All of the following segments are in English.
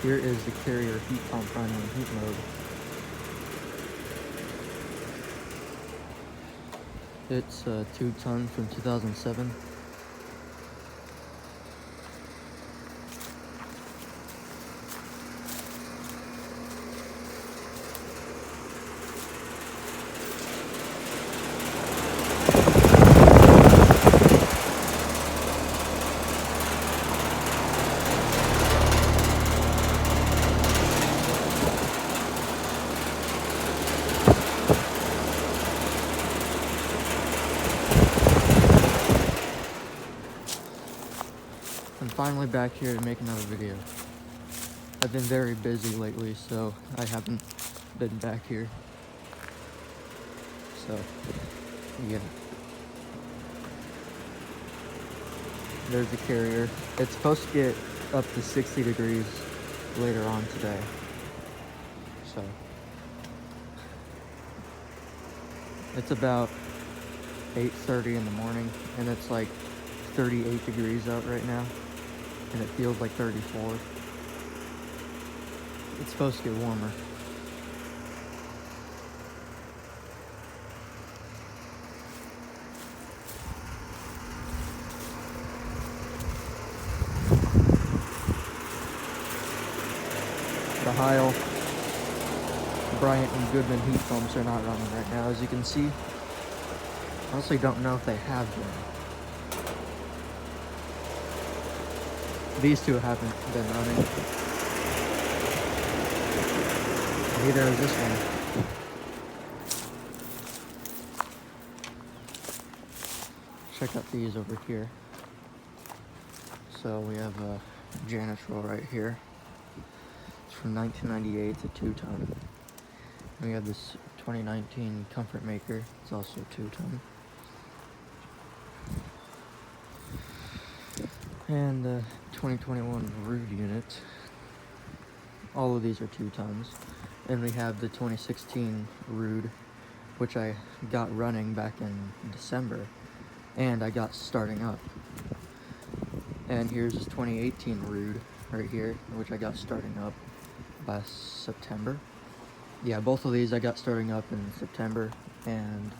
Here is the Carrier heat pump running in heat mode. It's a 2-ton from 2007. I'm finally back here to make another video. I've been very busy lately, so I haven't been back here. So, yeah. There's the Carrier. It's supposed to get up to 60 degrees later on today. So, it's about 8:30 in the morning, and it's like 38 degrees out right now, and it feels like 34. It's supposed to get warmer. The Heil, Bryant and Goodman heat pumps are not running right now, as you can see. I honestly don't know if they have been. These two haven't been running. Neither is this one. Check out these over here. So we have a Janitrol right here. It's from 1998. It's a 2-ton. We have this 2019 Comfort Maker. It's also 2-ton. And the 2021 Rude unit. All of these are 2-tons. And we have the 2016 Rude, which I got running back in December, and I got starting up. And here's this 2018 Rude right here, which I got starting up by September. Yeah, both of these I got starting up in September, and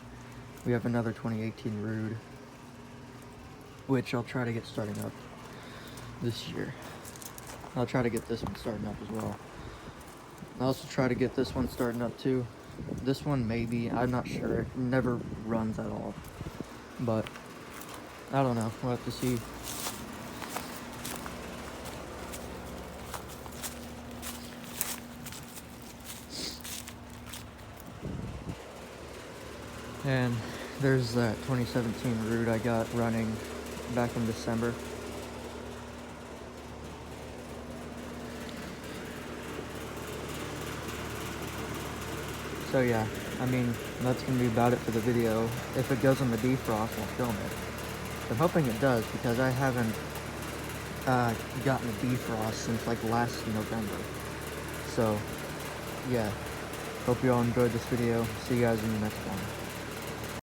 we have another 2018 Rude, which I'll try to get starting up this year. I'll try to get this one starting up as well. I'll also try to get this one starting up too. This one maybe, I'm not sure. It never runs at all. But, I don't know. We'll have to see. And there's that 2017 Rude I got running back in December. So yeah, I mean, that's going to be about it for the video. If it goes on the defrost, I'll film it. I'm hoping it does, because I haven't gotten a defrost since like last November. So, yeah. Hope you all enjoyed this video. See you guys in the next one.